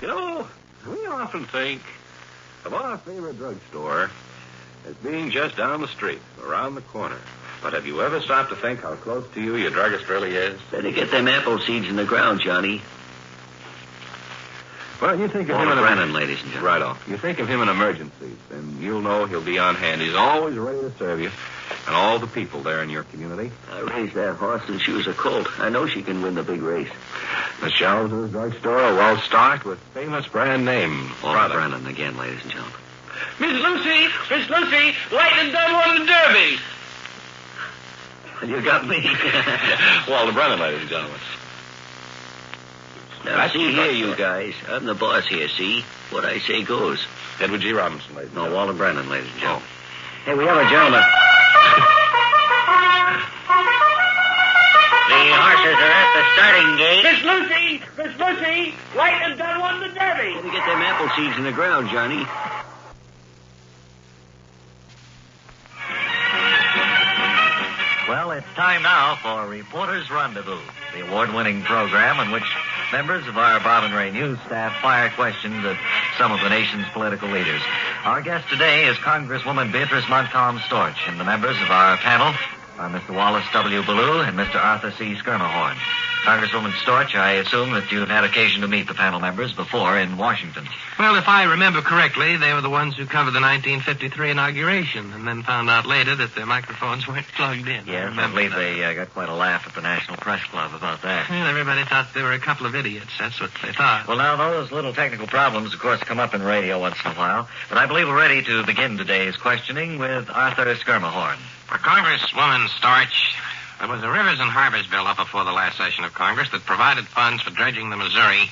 You know, we often think of our favorite drugstore as being just down the street, around the corner. But have you ever stopped to think how close to you your druggist really is? Better get them apple seeds in the ground, Johnny. Well, you think of him in Brennan, ladies and gentlemen. Right on. You think of him in emergencies, and you'll know he'll be on hand. He's always ready to serve you and all the people there in your community. I raised that horse since she was a colt. I know she can win the big race. The shelves of the drugstore are well stocked with famous brand name products. Brennan again, ladies and gentlemen. Miss Lucy, light and done one of the derbies. You got me. Walter Brennan, ladies and gentlemen. Now, see here, you guys. I'm the boss here, see? What I say goes. Edward G. Robinson, ladies and gentlemen. Walter Brennan, ladies and gentlemen. Hey, we have a gentleman. The horses are at the starting gate. Miss Lucy, light and done one of the derbies. Better get them apple seeds in the ground, Johnny. Well, it's time now for Reporters' Rendezvous, the award-winning program in which members of our Bob and Ray News staff fire questions at some of the nation's political leaders. Our guest today is Congresswoman Beatrice Montcalm Storch, and the members of our panel are Mr. Wallace W. Ballou and Mr. Arthur C. Skirmahorn. Congresswoman Storch, I assume that you've had occasion to meet the panel members before in Washington. Well, if I remember correctly, they were the ones who covered the 1953 inauguration and then found out later that their microphones weren't plugged in. Yes, I believe they got quite a laugh at the National Press Club about that. Well, everybody thought they were a couple of idiots. That's what they thought. Well, now, those little technical problems, of course, come up in radio once in a while. But I believe we're ready to begin today's questioning with Arthur Skirmahorn. For Congresswoman Storch, there was a Rivers and Harbors bill up before the last session of Congress that provided funds for dredging the Missouri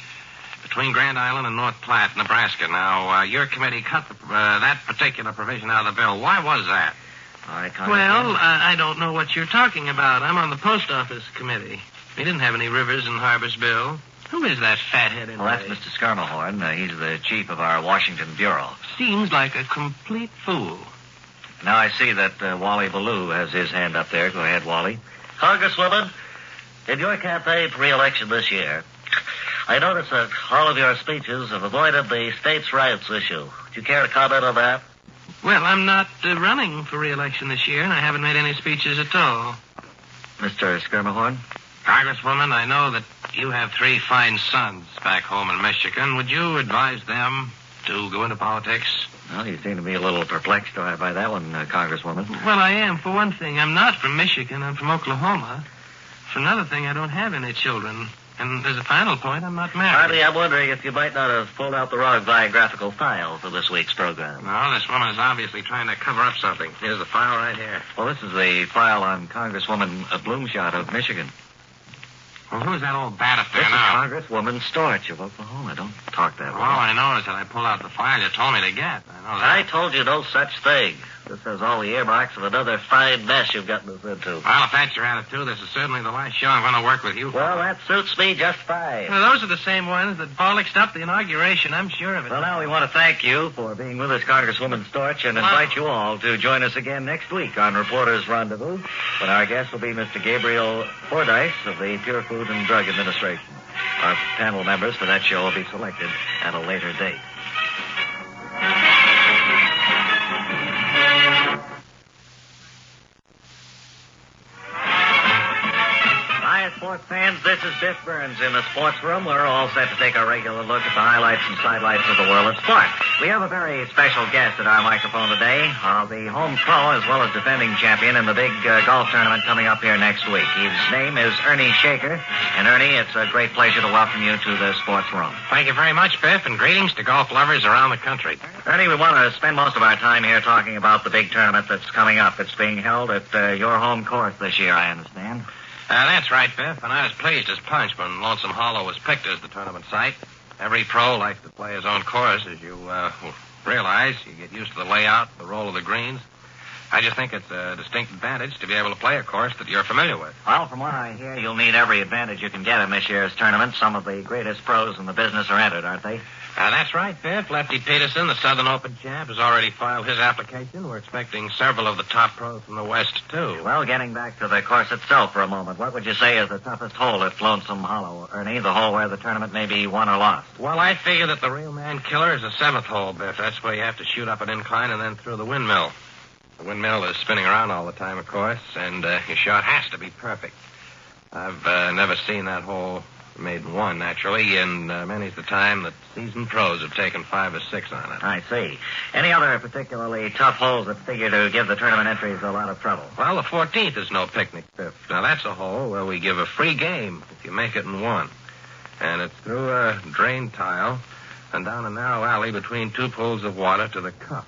between Grand Island and North Platte, Nebraska. Now, your committee cut that particular provision out of the bill. Why was that? All right, Well, I don't know what you're talking about. I'm on the Post Office Committee. We didn't have any Rivers and Harbors bill. Who is that fathead in Well, that's Mr. Skirmahorn. He's the chief of our Washington bureau. Seems like a complete fool. Now I see that Wally Ballou has his hand up there. Go ahead, Wally. Congresswoman, in your campaign for re-election this year, I notice that all of your speeches have avoided the states' rights issue. Would you care to comment on that? Well, I'm not running for re-election this year, and I haven't made any speeches at all. Mr. Skirmahorn? Congresswoman, I know that you have 3 fine sons back home in Michigan. Would you advise them to go into politics? Well, you seem to be a little perplexed by that one, Congresswoman. Well, I am. For one thing, I'm not from Michigan. I'm from Oklahoma. For another thing, I don't have any children. And as a final point, I'm not married. Hardly, I'm wondering if you might not have pulled out the wrong biographical file for this week's program. No, this woman is obviously trying to cover up something. Here's the file right here. Well, this is the file on Congresswoman Bloomshot of Michigan. Well, who's that old bat up there This now? is Congresswoman Storch of Oklahoma. Don't talk that way. All I know is that I pulled out the file you told me to get. I know that. I told you no such thing. This has all the earmarks of another fine mess you've gotten us into. Well, if that's your attitude, this is certainly the last show I'm going to work with you for. Well, that suits me just fine. Well, those are the same ones that bollocksed up the inauguration. I'm sure of it. Well, now we want to thank you for being with us, Congresswoman Storch, and invite you all to join us again next week on Reporters' Rendezvous, when our guest will be Mr. Gabriel Fordyce of the Pure Food and Drug Administration. Our panel members for that show will be selected at a later date. Hi, sports fans. This is Biff Burns in the sports room. We're all set to take our regular look at the highlights and sidelights of the world of sport. We have a very special guest at our microphone today, the home pro as well as defending champion in the big golf tournament coming up here next week. His name is Ernie Shaker. And Ernie, it's a great pleasure to welcome you to the sports room. Thank you very much, Biff, and greetings to golf lovers around the country. Ernie, we want to spend most of our time here talking about the big tournament that's coming up. It's being held at your home course this year, I understand. That's right, Biff, and I was pleased as punch when Lonesome Hollow was picked as the tournament site. Every pro likes to play his own course, as you realize. You get used to the layout, the roll of the greens. I just think it's a distinct advantage to be able to play a course that you're familiar with. Well, from what I hear, you'll need every advantage you can get in this year's tournament. Some of the greatest pros in the business are entered, aren't they? That's right, Biff. Lefty Peterson, the Southern Open champ, has already filed his application. We're expecting several of the top pros from the West, too. Well, getting back to the course itself for a moment, what would you say is the toughest hole at Lonesome Hollow, Ernie? The hole where the tournament may be won or lost? Well, I figure that the real man killer is the 7th hole, Biff. That's where you have to shoot up an incline and then through the windmill. The windmill is spinning around all the time, of course, and your shot has to be perfect. I've never seen that hole made in one, naturally, and many's the time that seasoned pros have taken 5 or 6 on it. I see. Any other particularly tough holes that figure to give the tournament entries a lot of trouble? Well, the 14th is no picnic, Biff. Now, that's a hole where we give a free game if you make it in one. And it's through a drain tile and down a narrow alley between 2 pools of water to the cup.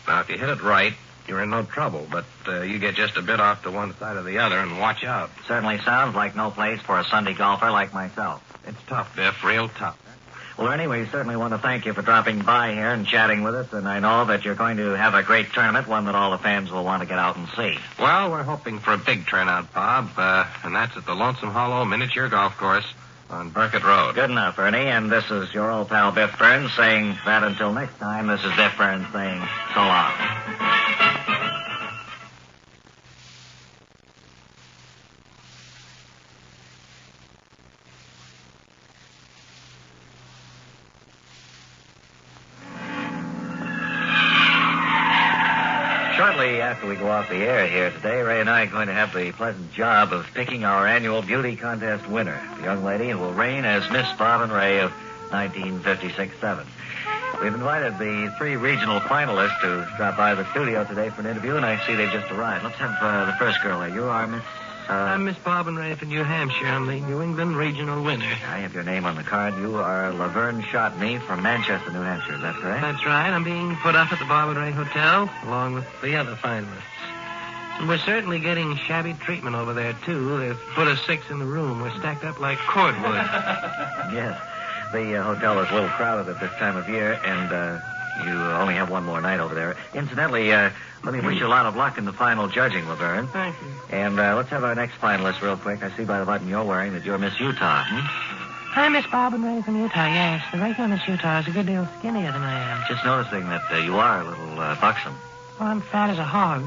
Now, if you hit it right, you're in no trouble, but you get just a bit off to one side or the other, and watch out. Certainly sounds like no place for a Sunday golfer like myself. It's tough, Biff, real tough. Well, Ernie, we certainly want to thank you for dropping by here and chatting with us, and I know that you're going to have a great tournament, one that all the fans will want to get out and see. Well, we're hoping for a big turnout, Bob, and that's at the Lonesome Hollow Miniature Golf Course on Burkett Road. Good enough, Ernie, and this is your old pal Biff Burns saying that until next time, this is Biff Burns saying so long. Shortly after we go off the air here today, Ray and I are going to have the pleasant job of picking our annual beauty contest winner, the young lady who will reign as Miss Bob and Ray of 1956-7. We've invited the 3 regional finalists to drop by the studio today for an interview, and I see they've just arrived. Let's have the first girl there. You are Miss... I'm Miss Bob and Ray from New Hampshire. I'm the New England regional winner. I have your name on the card. You are Laverne Shotney from Manchester, New Hampshire. Is that correct? That's right. I'm being put up at the Bob and Ray Hotel, along with the other finalists. And we're certainly getting shabby treatment over there, too. They've put us 6 in the room. We're stacked up like cordwood. Yes. The hotel is a little crowded at this time of year, and you only have one more night over there. Incidentally, let me wish you a lot of luck in the final judging, Laverne. Thank you. And let's have our next finalist real quick. I see by the button you're wearing that you're Miss Utah. I'm Miss Bob and Ray from Utah, yes. The regular Miss Utah is a good deal skinnier than I am. Just noticing that you are a little buxom. Well, I'm fat as a hog.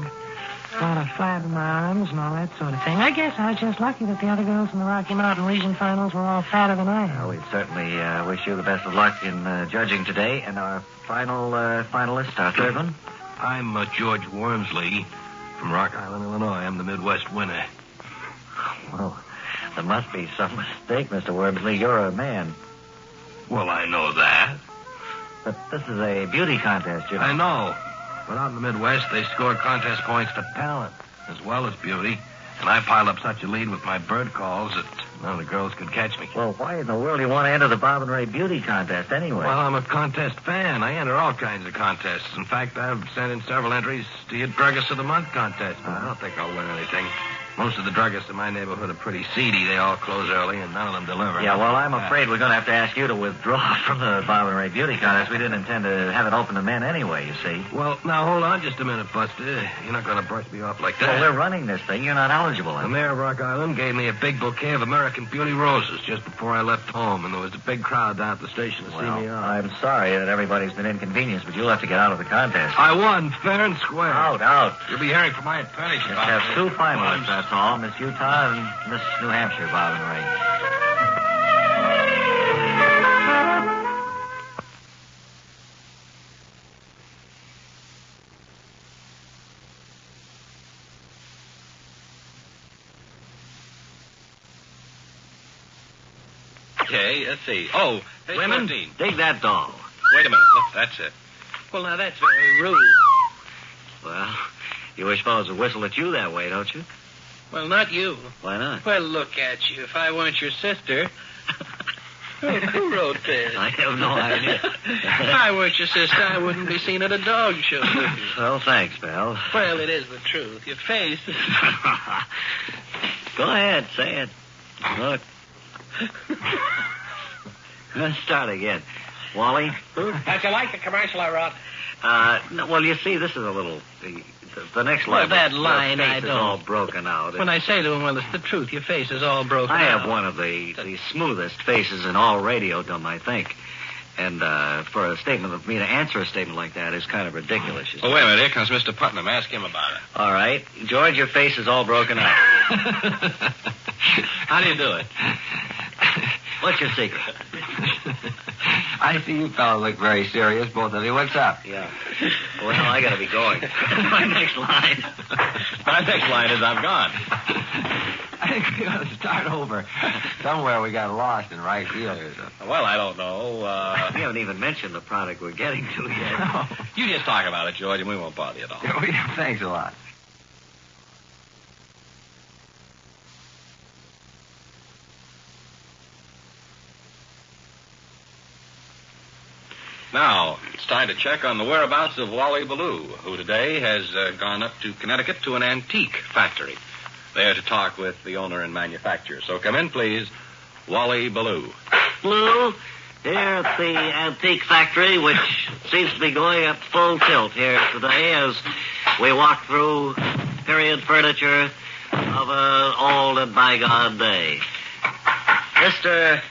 A lot of flab in my arms and all that sort of thing. I guess I was just lucky that the other girls in the Rocky Mountain Region Finals were all fatter than I am. Well, we certainly wish you the best of luck in judging today. And our final finalist, our third one? I'm George Wormsley from Rock Island, Illinois. I'm the Midwest winner. Well, there must be some mistake, Mr. Wormsley. You're a man. Well, I know that. But this is a beauty contest, you know. I know. But out in the Midwest, they score contest points for talent as well as beauty. And I piled up such a lead with my bird calls that none of the girls could catch me. Well, why in the world do you want to enter the Bob and Ray beauty contest anyway? Well, I'm a contest fan. I enter all kinds of contests. In fact, I've sent in several entries to your Druggist of the Month contest, but I don't think I'll win anything. Most of the druggists in my neighborhood are pretty seedy. They all close early, and none of them deliver. Yeah, well, I'm afraid we're going to have to ask you to withdraw from the Bob and Ray beauty contest. We didn't intend to have it open to men anyway, you see. Well, now, hold on just a minute, Buster. You're not going to brush me off like that. Well, we're running this thing. You're not eligible. The mayor of Rock Island gave me a big bouquet of American Beauty roses just before I left home, and there was a big crowd down at the station to see me off. I'm sorry that everybody's been inconvenienced, but you'll have to get out of the contest. I won, fair and square. Out. You'll be hearing from my attorney. Just have 2 finalists, that's all. Miss Utah and Miss New Hampshire, Bob and Ray. Okay, let's see. Oh, Women, 14. dig that doll. Wait a minute. Look, that's it. Well, now, that's very rude. Well, you wish fellows would whistle at you that way, don't you? Well, not you. Why not? Well, look at you. If I weren't your sister... Who wrote this? I have no idea. If I weren't your sister, I wouldn't be seen at a dog show with you. Well, thanks, pal. Well, it is the truth. Your face... Go ahead, say it. Look. Let's start again. Wally? How'd you like the commercial I wrote? No, well, you see, this is a little... The next Well, line. that your line, face I is don't. all broken out. When I say to him, well, it's the truth. Your face is all broken I out. have one of the smoothest faces in all radiodom, I think. And for a statement of me to answer a statement like that is kind of ridiculous. Oh, wait a minute. Here comes Mr. Putnam. Ask him about it. All right. George, your face is all broken out. How do you do it? What's your secret? I see you fellows look very serious, both of you. What's up? Yeah. Well, I got to be going. My next line. My next line is I'm gone. I think we ought to start over. Somewhere we got lost in right field or something. Well, I don't know. We haven't even mentioned the product we're getting to yet. No. You just talk about it, George, and we won't bother you at all. Thanks a lot. Now, it's time to check on the whereabouts of Wally Ballou, who today has gone up to Connecticut to an antique factory. There to talk with the owner and manufacturer. So come in, please, Wally Ballou. Blue, here at the antique factory, which seems to be going at full tilt here today as we walk through period furniture of an old and bygone day. Mr.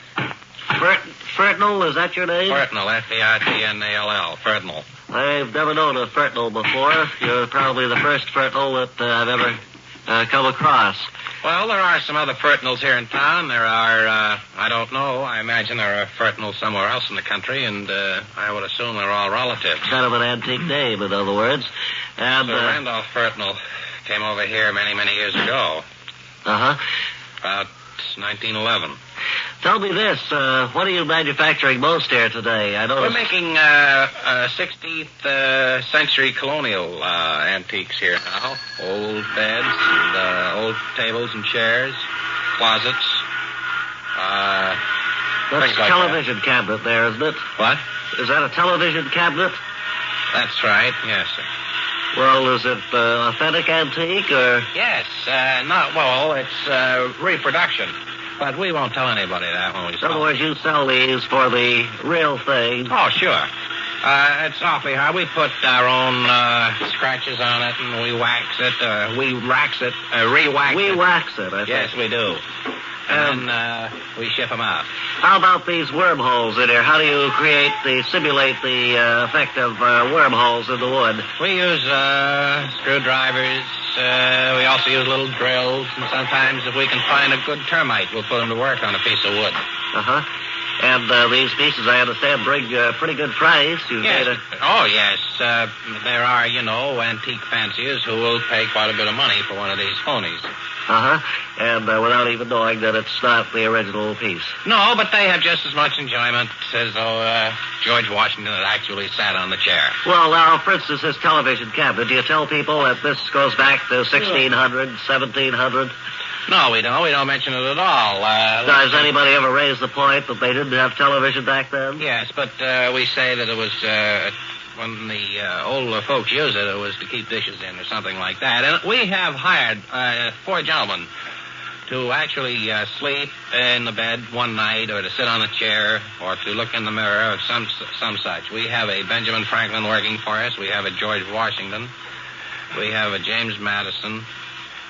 Furtnall, is that your name? Furtnall, F-E-R-T-N-A-L-L, Furtnall. I've never known a Furtnall before. You're probably the first Furtnall that I've ever come across. Well, there are some other Furtnalls here in town. There are, I don't know, I imagine there are Furtnalls somewhere else in the country, and I would assume they're all relatives. Kind of an antique name, in other words. And, So Randolph Furtnall came over here many, many years ago, Uh-huh. about 1911. Tell me this, what are you manufacturing most here today? I We're noticed... making 16th century colonial antiques here now. Old beds and old tables and chairs, closets. That's things a like television cabinet there, isn't it? What? Is that a television cabinet? That's right. Yes, sir. Well, is it authentic antique, or... Yes. It's reproduction. But we won't tell anybody that when we In sell other it. words, you sell these for the real thing. Oh, sure. It's awfully hard. We put our own scratches on it, and we wax it, we wax it, re-wax We it. wax it, I think. Yes, we do. And then we ship them out. How about these wormholes in here? How do you simulate the effect of wormholes in the wood? We use screwdrivers. We also use little drills, and sometimes if we can find a good termite, we'll put them to work on a piece of wood. Uh-huh. And these pieces, I understand, bring a pretty good price. You've Yes. made Oh, yes. There are, antique fanciers who will pay quite a bit of money for one of these phonies. Uh-huh. And without even knowing that it's not the original piece. No, but they have just as much enjoyment as though George Washington had actually sat on the chair. Well, now, for instance, this television cabinet, do you tell people that this goes back to 1600, 1700? No, we don't. We don't mention it at all. Does anybody ever raise the point that they didn't have television back then? Yes, but we say that it was when the older folks used it, it was to keep dishes in or something like that. And we have hired 4 gentlemen to actually sleep in the bed one night, or to sit on a chair, or to look in the mirror, or some such. We have a Benjamin Franklin working for us. We have a George Washington. We have a James Madison.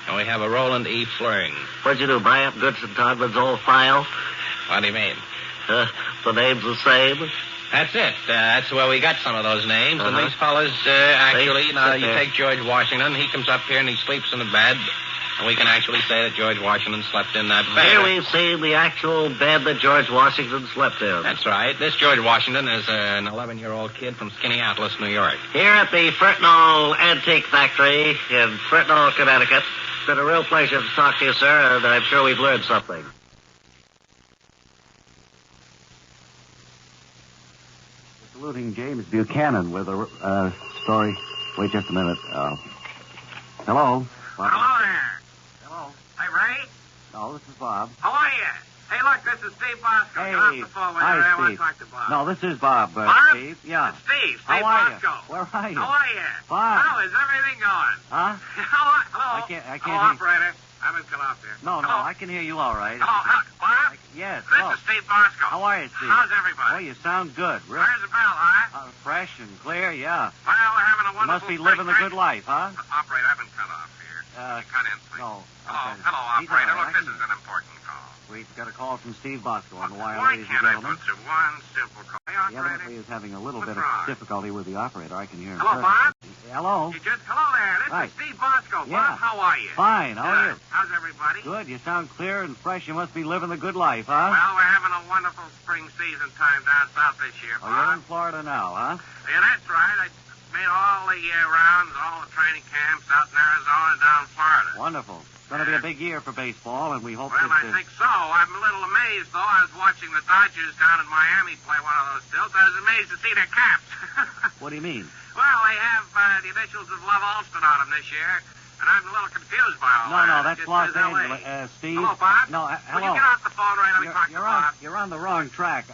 And we have a Roland E. Fluring. What'd you do, buy up Goodson Todman's old file? What do you mean? The name's the same? That's it. That's where we got some of those names. And Uh-huh. these fellas, actually, They now sit you there. take George Washington, he comes up here and he sleeps in the bed, and we can actually say that George Washington slept in that bed. Here we've seen the actual bed that George Washington slept in. That's right. This George Washington is an 11-year-old kid from Skaneateles, New York. Here at the Furtnall Antique Factory in Furtnall, Connecticut. It's been a real pleasure to talk to you, sir, and I'm sure we've learned something. Saluting James Buchanan with a story. Wait just a minute. Hello? Bob? Hello there. Hello? Hey, Ray. No, this is Bob. How are you? Hey, look, this is Steve Bosco. Hey. Get off the phone with Hi, you. I want to Steve. talk to Bob. No, this is Bob. Bob? Steve. Yeah. It's Steve. How Steve are you? Bosco. Where are you? How are you? Fine. How is everything going? Huh? Hello? I can't Hello, hear- operator. I'm in Philadelphia. No, Hello? I can hear you all right. Hello, Bob? Yes. This Hello. is Steve Bosco. How are you, Steve? How's everybody? Well, you sound good. Real Where's the bell, huh? fresh and clear. Yeah. Well, we're having a a You wonderful must be living the good life, huh? Operator, I've been cut off here. Cut in, please. No. Hello, okay. hello, He's operator. all right. Look, this is an important call. We've got a call from Steve Bosco on the wire, Why ladies and can't I gentlemen. put through one simple call? Hey, He operator. evidently is having a little What's bit of wrong? difficulty with the operator. I can hear him. Hello, Bob? Hello. Hello there. This Hi. is Steve Bosco. Yeah. Bob, how are you? Fine. How are you? How's everybody? Good. You sound clear and fresh. You must be living the good life, huh? Well, we're having a wonderful spring season time down south this year, Oh, you're in Bob. Florida now, huh? Yeah, that's right. I made all the rounds, all the training camps out in Arizona and down Florida. Wonderful. It's going to be a big year for baseball, and we hope Well, that... I think so. I'm a little amazed, though. I was watching the Dodgers down in Miami play one of those stilts. I was amazed to see their caps. What do you mean? Well, they have the initials of Love Alston on them this year, and I'm a little confused by all that. No, It that's just Los says LA. Angeles. Steve? Hello, Bob? No, Will hello. you get off the phone right now? Let me talk to Bob. You're on the wrong track,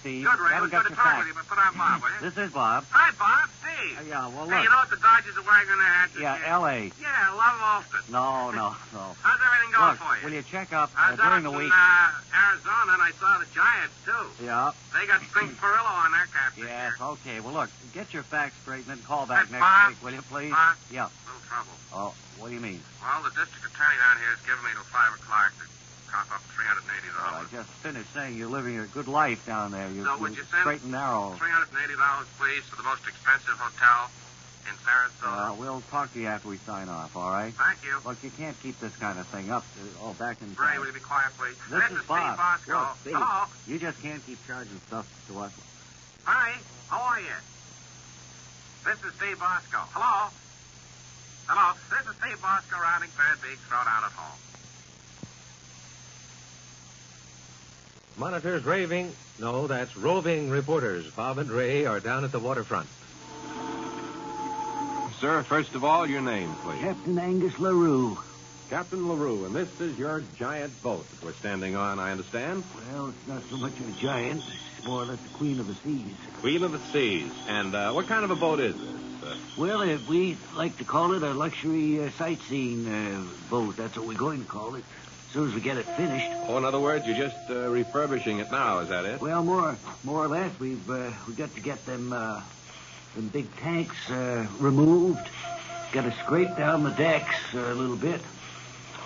Steve. Good, You Ray. It haven't was got good to your talk facts. with you, but put on Bob, will you? This is Bob. Hi, Bob. Steve. Yeah, well, Hey, look. you know what the Dodgers are wearing on their hats this Yeah, year? L.A. Yeah, Love Alston. No. How's everything going Look, for you? will you check up I was during out the in week? Arizona, and I saw the Giants, too. Yeah. They got Pink Perillo on their caps this Yes, year. okay. Well, look, get your facts straight and then call back Hey, next Bob? week, will you, please? Bob? Yeah. Little trouble. Oh, what do you mean? Well, the district attorney down here has given me till 5 o'clock to cough up $380. Well, I just finished saying you're living a good life down there. You're, So would you're you send straight and narrow. $380, please, to the most expensive hotel in Sarasota? We'll talk to you after we sign off, all right? Thank you. Look, you can't keep this kind of thing up. Back in Ray, time. will you be quiet, please? This is Steve Bob. Bosco. Look, Steve, Hello. you just can't keep charging stuff to us. Hi. How are you? This is Steve Bosco. Hello. Hello. This is Steve Bosco rounding third beak, throw down at home. Monitors raving. No, that's roving reporters. Bob and Ray are down at the waterfront. Sir, first of all, your name, please. Captain Angus LaRue. Captain LaRue, and this is your giant boat that we're standing on, I understand. Well, it's not so much a giant. It's more or less the Queen of the Seas. Queen of the Seas. And what kind of a boat is this? Well, we like to call it a luxury sightseeing boat. That's what we're going to call it. As soon as we get it finished. Oh, in other words, you're just refurbishing it now, is that it? Well, more or less. We've got to get them big tanks removed. Got to scrape down the decks a little bit.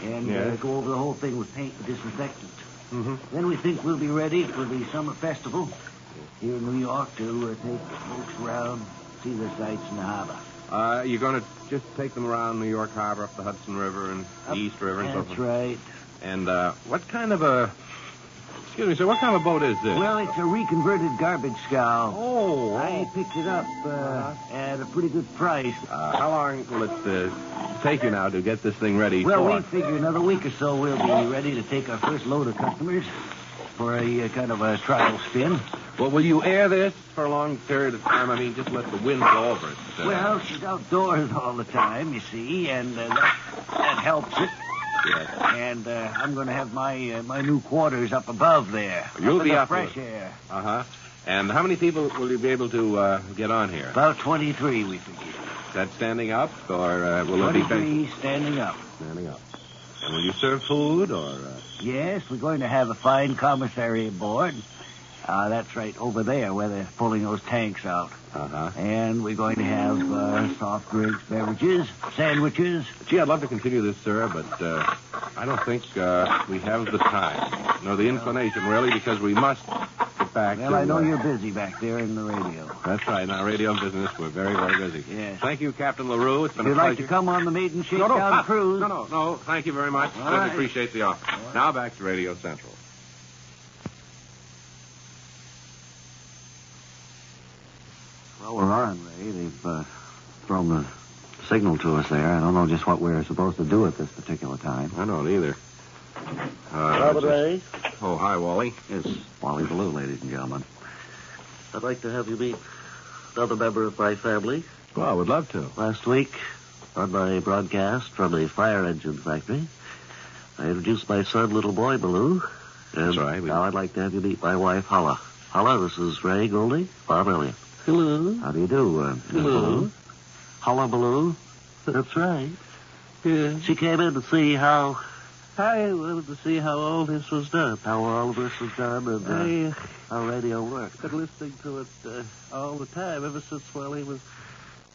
And Yes. go over the whole thing with paint and disinfectant. Mm-hmm. Then we think we'll be ready for the summer festival here in New York to take folks around, see the sights in the harbor. You're going to just take them around New York Harbor, up the Hudson River and the East River and so That's forth? right. And what kind of a... Excuse me, sir, what kind of a boat is this? Well, it's a reconverted garbage scow. Oh. I picked it up at a pretty good price. How long will it take you now to get this thing ready Well, for? we figure another week or so we'll be ready to take our first load of customers for a kind of a trial spin. Well, will you air this for a long period of time? I mean, just let the wind blow over it. Well, she's outdoors all the time, you see, and that helps it. Yes. And I'm going to have my new quarters up above there. You'll in be the up fresh with- air. Uh-huh. And how many people will you be able to get on here? About 23, we figure. Is that standing up, or will it be 23 standing up. standing up? And will you serve food, or... Yes, we're going to have a fine commissary aboard. That's right over there where they're pulling those tanks out. Uh-huh. And we're going to have soft drinks, beverages, sandwiches. Gee, I'd love to continue this, sir, but I don't think we have the time, nor the inclination, really, because we must get back Well, to... I know you're busy back there in the radio. That's right. In our radio business, we're very, very busy. Yes. Thank you, Captain LaRue. It's If been a you'd pleasure. like to come on the Maiden Shakedown cruise. No. Thank you very much. All Certainly right. appreciate the offer. All right. Now back to Radio Central. Well, we're on, Ray. They've thrown the signal to us there. I don't know just what we're supposed to do at this particular time. I don't either. Ray. Oh, hi, Wally. It's Wally Ballou, ladies and gentlemen. I'd like to have you meet another member of my family. Well, I would love to. Last week, on my broadcast from the fire engine factory, I introduced my son, little boy Ballou. And That's right. Now I'd like to have you meet my wife, Holla. Holla, this is Ray Goldie, Bob Elliott. Hello. How do you do, Miss Ballou? Holla Ballou. That's right. Yeah. She came in to see how... I wanted to see how all this was done, how all of this was done, and how radio worked. Been listening to it all the time, ever since, well, he was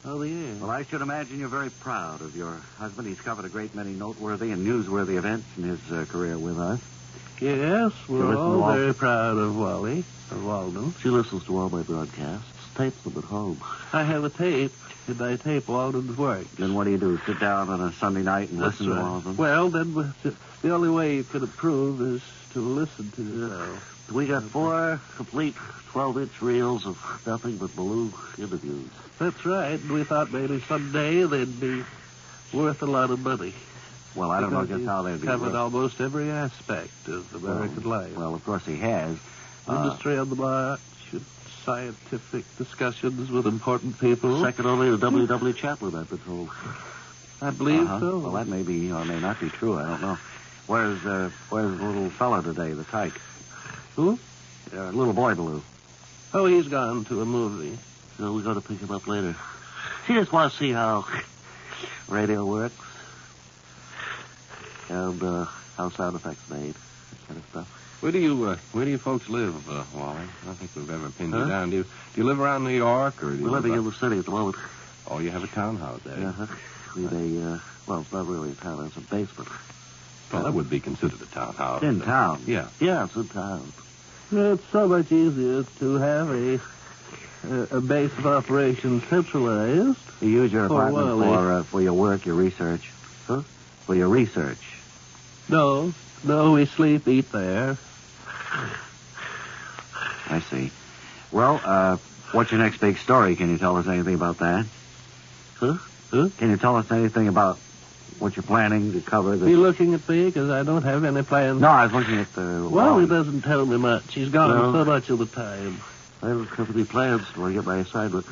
Oh, yes. Well, I should imagine you're very proud of your husband. He's covered a great many noteworthy and newsworthy events in his career with us. Yes, You we're listen to all Wal- very proud of Wally, of Walden. She listens to all my broadcasts, tapes them at home. I have a tape, and I tape Walden's work. Then what do? Sit down on a Sunday night and That's listen to right. all of them? Well, then the only way you could improve is to listen to yourself. We got 4 complete 12-inch reels of nothing but Baloo interviews. That's right. We thought maybe someday they'd be worth a lot of money. Well, I don't know Because just how they'd he's be covered worth. almost every aspect of American life. Well, of course he has. Industry on the march, scientific discussions with important people. Second only to W.W. Chaplin, I've been told. I believe so. Well, that may be or may not be true. I don't know. Where's the little fella today, the tyke? Who? Little boy Baloo. Oh, he's gone to a movie. So we're going to pick him up later. She just wants to see how radio works and how sound effects made, that kind of stuff. Where do you folks live, Wally? I don't think we've ever pinned you down. Do you live around New York, or do you We're living live in the city at the moment. Oh, you have a townhouse there. Uh-huh. Well, it's not really a town. It's a basement. Well, that would be considered a townhouse. In town? Yeah. Yeah, it's in town. It's so much easier to have a base of operations centralized. You use your For apartment Wally. for your work, your research. Huh? For your research. No, we sleep, eat there. I see. Well, what's your next big story? Can you tell us anything about that? Huh? Can you tell us anything about what you're planning to cover? Are you looking at me? Because I don't have any plans. No, I was looking at the... Well, he doesn't tell me much. He's gone No. so much of the time. I don't have any plans till I get my assignment.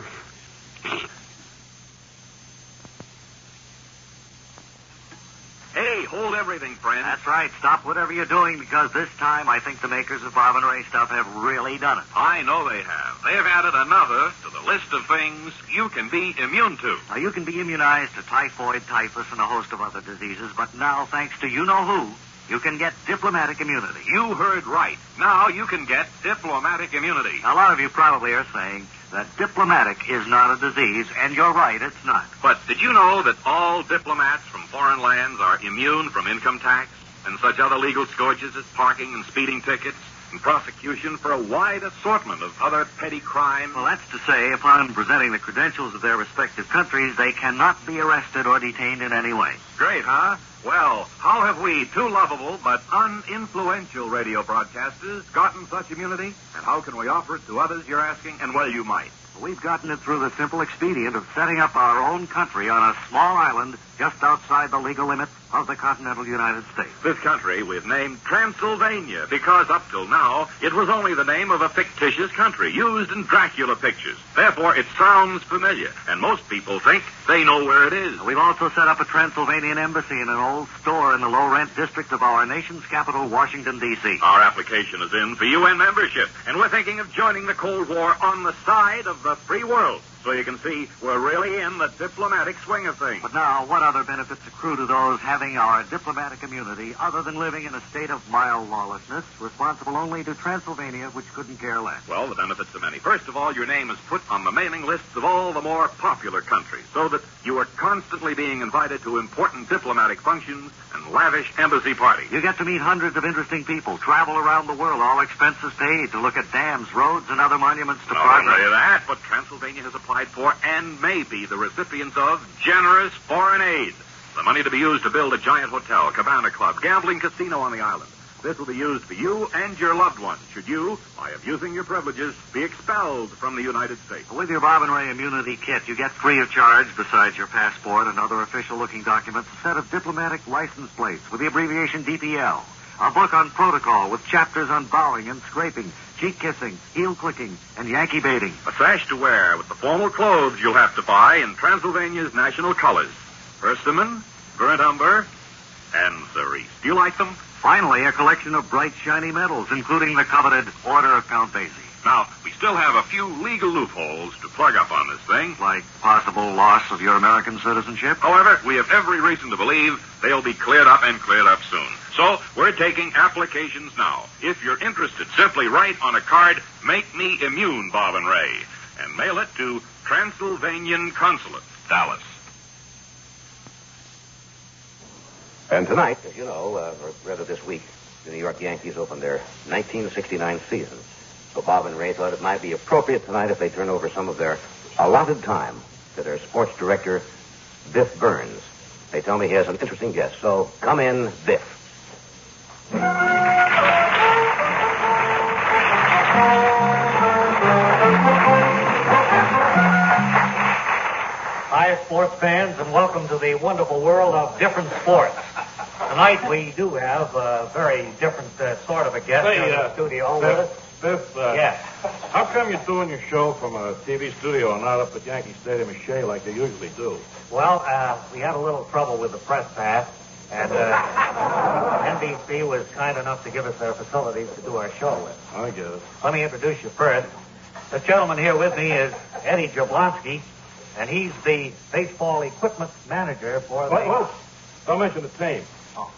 Hey, hold everything, friend. That's right. Stop whatever you're doing, because this time I think the makers of Bob and Ray stuff have really done it. I know they have. They have added another to the list of things you can be immune to. Now, you can be immunized to typhoid, typhus, and a host of other diseases, but now, thanks to you-know-who, you can get diplomatic immunity. You heard right. Now you can get diplomatic immunity. A lot of you probably are saying that diplomatic is not a disease, and you're right, it's not. But did you know that all diplomats from foreign lands are immune from income tax and such other legal scourges as parking and speeding tickets and prosecution for a wide assortment of other petty crimes? Well, that's to say, upon presenting the credentials of their respective countries, they cannot be arrested or detained in any way. Great, huh? Well, how have we, two lovable but uninfluential radio broadcasters, gotten such immunity? And how can we offer it to others, you're asking? And well, you might. We've gotten it through the simple expedient of setting up our own country on a small island just outside the legal limits of the continental United States. This country we've named Transylvania because up till now it was only the name of a fictitious country used in Dracula pictures. Therefore, it sounds familiar, and most people think they know where it is. We've also set up a Transylvanian embassy in an old store in the low-rent district of our nation's capital, Washington, D.C. Our application is in for UN membership, and we're thinking of joining the Cold War on the side of the free world. So you can see we're really in the diplomatic swing of things. But now, what other benefits accrue to those having our diplomatic immunity other than living in a state of mild lawlessness, responsible only to Transylvania, which couldn't care less? Well, the benefits are many. First of all, your name is put on the mailing lists of all the more popular countries, so that you are constantly being invited to important diplomatic functions and lavish embassy parties. You get to meet hundreds of interesting people, travel around the world, all expenses paid, to look at dams, roads, and other monuments to Not progress. only that, but Transylvania has applied for and may be the recipients of generous foreign aid. The money to be used to build a giant hotel, cabana club, gambling casino on the island. This will be used for you and your loved ones, should you, by abusing your privileges, be expelled from the United States. With your Bob and Ray immunity kit, you get free of charge, besides your passport and other official-looking documents, a set of diplomatic license plates with the abbreviation DPL, a book on protocol with chapters on bowing and scraping, cheek kissing, heel clicking, and Yankee baiting. A sash to wear with the formal clothes you'll have to buy in Transylvania's national colors. Persimmon, burnt umber, and cerise. Do you like them? Finally, a collection of bright, shiny medals, including the coveted Order of Count Basie. Now, we still have a few legal loopholes to plug up on this thing. Like possible loss of your American citizenship? However, we have every reason to believe they'll be cleared up and cleared up soon. So, we're taking applications now. If you're interested, simply write on a card, "Make me immune, Bob and Ray." and mail it to Transylvanian Consulate, Dallas. And tonight, as you know, or rather this week, the New York Yankees opened their 1969 season. So Bob and Ray thought it might be appropriate tonight if they turn over some of their allotted time to their sports director, Biff Burns. They tell me he has an interesting guest, so come in, Biff. Hi, sports fans, and welcome to the wonderful world of different sports. Tonight we do have a very different sort of a guest in the studio with us. Biff, yes. How come you're doing your show from a TV studio and not up at Yankee Stadium in Shea like they usually do? Well, we had a little trouble with the press pass, and NBC was kind enough to give us their facilities to do our show with. I get it. Let me introduce you first. This gentleman here with me is Eddie Jablonski, and he's the baseball equipment manager for the... Whoa. Don't mention the team. Oh.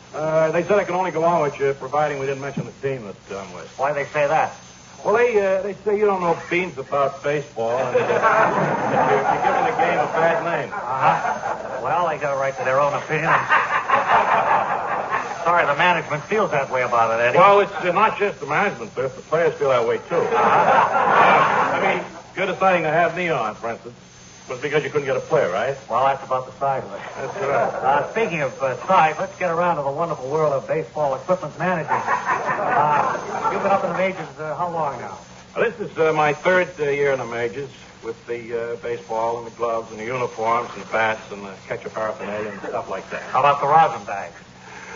They said I can only go on with you, providing we didn't mention the team that I'm with. Why they say that? Well, they say you don't know beans about baseball, and you're giving the game a bad name. Uh-huh. Well, they got a right to their own opinion. Sorry, the management feels that way about it, Eddie. Well, it's not just the management, Biff. The players feel that way, too. I mean, you're deciding to have me on, for instance. Was because you couldn't get a player, right? Well, that's about the side of it. That's right. Speaking of side, let's get around to the wonderful world of baseball equipment managing. You've been up in the majors how long now? This is my third year in the majors with the baseball and the gloves and the uniforms and the bats and the catcher paraphernalia and stuff like that. How about the rosin bags?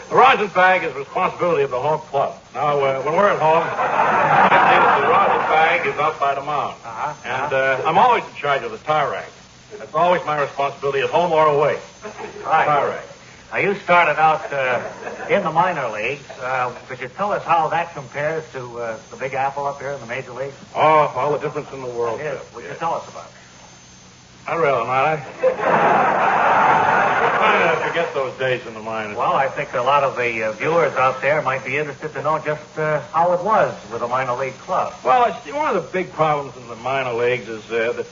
The rosin bag is the responsibility of the home club. Now, when we're at home, the rosin bag is out by the mound. And I'm always in charge of the tar rag. That's always my responsibility at home or away. Right. Tar rag. Now, you started out in the minor leagues. Could you tell us how that compares to the Big Apple up here in the major leagues? Oh, all the difference in the world. It is. Would you tell us about it? I'd rather not. I kind of forget those days in the minors. Well, I think a lot of the viewers out there might be interested to know just how it was with a minor league club. Well, one of the big problems in the minor leagues is that the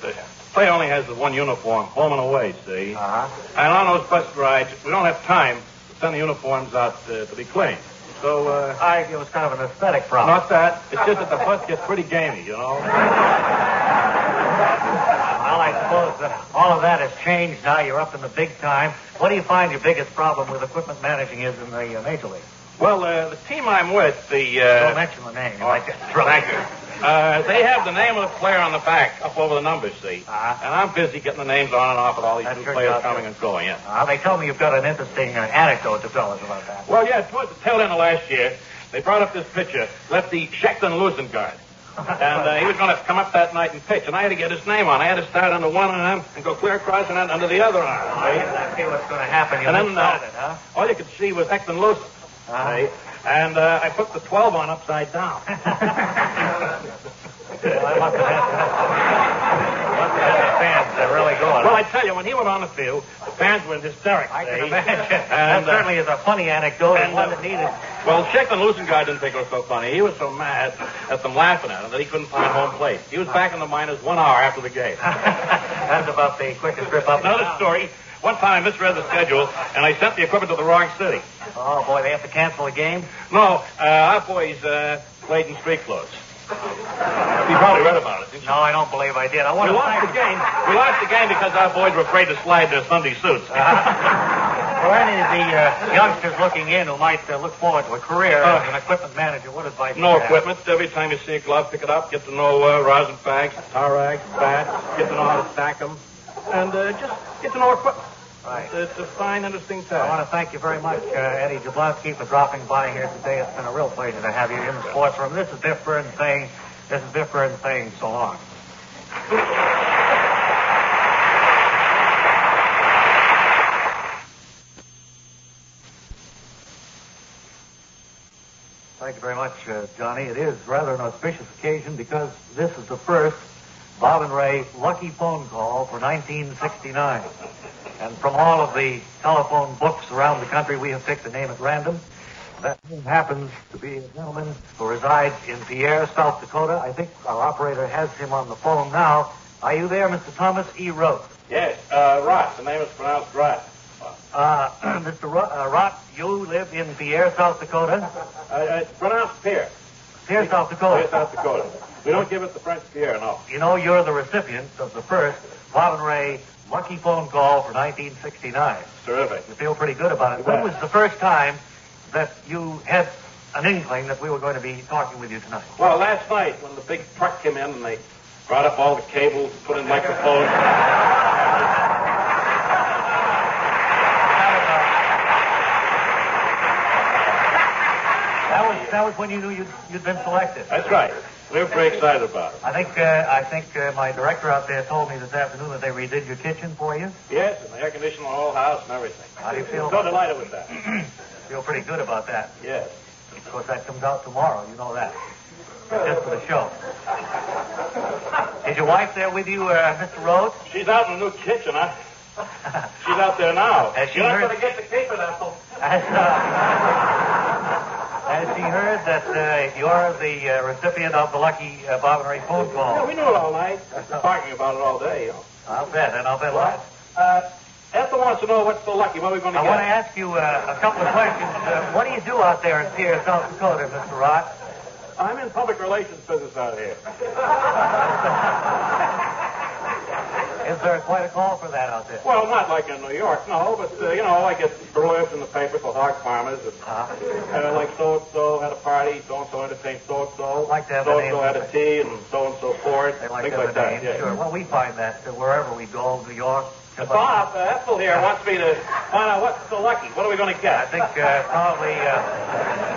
player only has the one uniform, home and away, see? And on those bus rides, we don't have time to send the uniforms out to be cleaned. So, it was kind of an aesthetic problem. Not that. It's just that the bus gets pretty gamey, you know? Well, I suppose that all of that has changed now. You're up in the big time. What do you find your biggest problem with equipment managing is in the major league? Well, the team I'm with, Don't mention the name. Thank you. They have the name of the player on the back, up over the numbers, see? And I'm busy getting the names on and off of all these new players coming and going, yeah. They tell me you've got an interesting anecdote to tell us about that. Well, yeah, towards the tail end of last year, they brought up this pitcher, lefty Schechten-Lusengard. And he was going to come up that night and pitch, and I had to get his name on. I had to start under one arm and go clear across and under the other arm. I see what's going to happen. You started it, huh? All you could see was Schechten-Lusen. And I put the 12 on upside down. Well, I must have had the fans really going. Well, I tell you, when he went on the field, the fans were in hysterics. I can imagine. That certainly is a funny anecdote and one that needed. Well, Schechten-Lusengard didn't think it was so funny. He was so mad at them laughing at him that he couldn't find home plate. He was back in the minors 1 hour after the game. That's about the quickest trip up. Another story. One time I misread the schedule, and I sent the equipment to the wrong city. Oh, boy, they have to cancel the game? No, our boys played in street clothes. You probably read about it, didn't you? No, I don't believe I did. We lost the game. We lost the game because our boys were afraid to slide their Sunday suits. For any of the youngsters looking in who might look forward to a career as an equipment manager, what advice No equipment. Every time you see a glove, pick it up. Get to know rosin bags, tar rags, bats. Get to know how to stack them. And just get to know equipment. Right. It's a fine, interesting time. I want to thank you very much, Eddie Jablonski, for dropping by here today. It's been a real pleasure to have you in the sports room. This is Biff Burns saying so long. Thank you very much, Johnny. It is rather an auspicious occasion because this is the first Bob and Ray lucky phone call for 1969. And from all of the telephone books around the country, we have picked a name at random. That name happens to be a gentleman who resides in Pierre, South Dakota. I think our operator has him on the phone now. Are you there, Mr. Thomas E. Roth? Yes, Rot. The name is pronounced Rot. Mr. Rott, you live in Pierre, South Dakota? It's pronounced Pierre. Pierre, South Dakota. Pierre, South Dakota. We don't give it the French Pierre, no. You know, you're the recipient of the first Bob and Ray lucky phone call for 1969. Terrific. You feel pretty good about it. When was the first time that you had an inkling that we were going to be talking with you tonight? Well, last night when the big truck came in and they brought up all the cables, put in microphones. That was when you knew you'd been selected. That's right. We were pretty excited about it. I think my director out there told me this afternoon that they redid your kitchen for you. Yes, and the air conditioning the whole house and everything. How do you feel? So delighted with that. Feel pretty good about that. Yes. Of course, that comes out tomorrow. You know that. Just for the show. Is your wife there with you, Mr. Rhodes? She's out in the new kitchen, huh? She's out there now. You're not going to get the caper, apple. Has she heard that you're the recipient of the lucky Bob and Ray phone call? Yeah, we knew it all night. We've been talking about it all day, you know. I'll bet, and I'll bet what. Ethel wants to know what's so lucky. What are we going to get? I want to ask you a couple of questions. What do you do out there in Pierre, South Dakota, Mr. Rott? I'm in public relations business out here. Is there quite a call for that out there? Well, not like in New York, no, but, I get blurbs in the paper for hog farmers. Like so-and-so had a party, so-and-so entertained so-and-so. Like to have so-and-so had a tea, and so-and-so poured. They like things to have like that, name. yeah. Sure. Well, we find that wherever we go, New York. Bob, Ethel here wants me to find out what's so lucky. What are we going to get? I think probably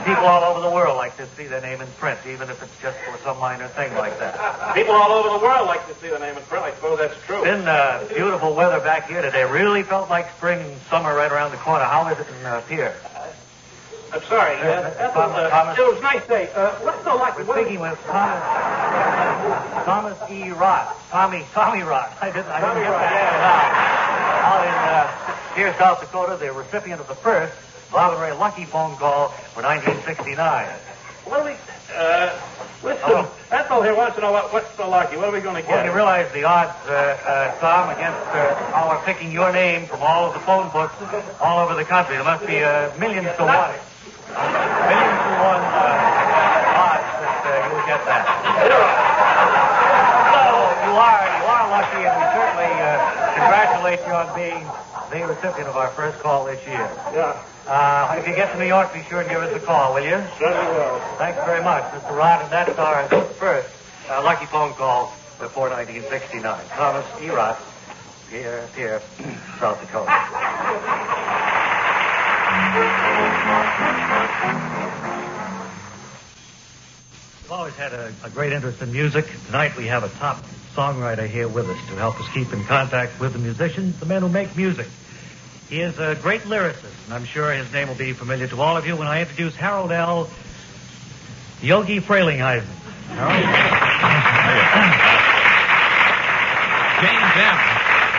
people all over the world like to see their name in print, even if it's just for some minor thing like that. People all over the world like to see their name in print. I suppose that's true. It's been beautiful weather back here today. Really felt like spring and summer right around the corner. How is it in Pierre? I'm sorry. Ethel, Thomas, it was a nice day. What's so lucky? We're speaking with Thomas E. Rott. Tommy Rott. I didn't get that. Out in Pierre, South Dakota, the recipient of the first Bob and Ray lucky phone call for 1969. What are we... listen, Ethel here wants to know what's so lucky. What are we going to get? Well, you realize the odds, Tom, against our picking your name from all of the phone books all over the country. There must be millions to one. Millions to one odds that you will get that. So you are lucky, and we certainly congratulate you on being the recipient of our first call this year. Yeah. If you get to New York, be sure and give us a call, will you? Certainly will. Thanks very much, Mr. Rott, and that's our first lucky phone call before 1969. Thomas E. Rott, Pierre, South Dakota. We've always had a great interest in music. Tonight we have a top songwriter here with us to help us keep in contact with the musicians, the men who make music. He is a great lyricist, and I'm sure his name will be familiar to all of you when I introduce Harold L. Yogi Frelinghuysen.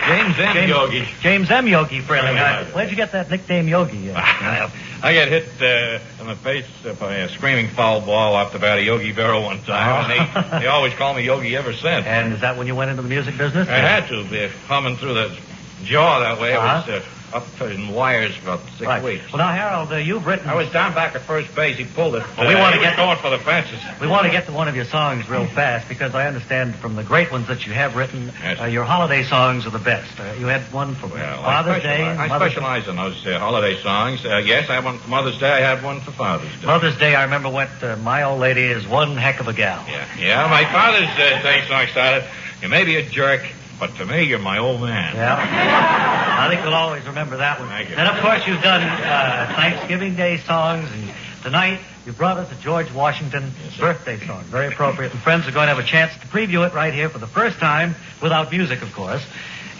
James M. Yogi. James M. Yogi Frelinghuysen. Where'd you get that nickname Yogi? I got hit in the face by a screaming foul ball off the bat of Yogi Berra one time, and they always call me Yogi ever since. And is that when you went into the music business? I had to be humming through the jaw that way. I was up in wires for about 6 weeks. Well, now, Harold, you've written... I was down back at first base. He pulled it. Well, we want to get going for the fences. We want to get to one of your songs real fast because I understand from the great ones that you have written, your holiday songs are the best. You had one for Father's Day. I specialize in those holiday songs. Yes, I had one for Mother's Day. I had one for Father's Day. Mother's Day, I remember what My Old Lady is one heck of a gal. Yeah. My Father's Day song started, you may be a jerk, but to me, you're my old man. Yeah. I think we'll always remember that one. Thank you. And, of course, you've done Thanksgiving Day songs. And tonight, you brought us a George Washington birthday song. Very appropriate. And friends are going to have a chance to preview it right here for the first time, without music, of course.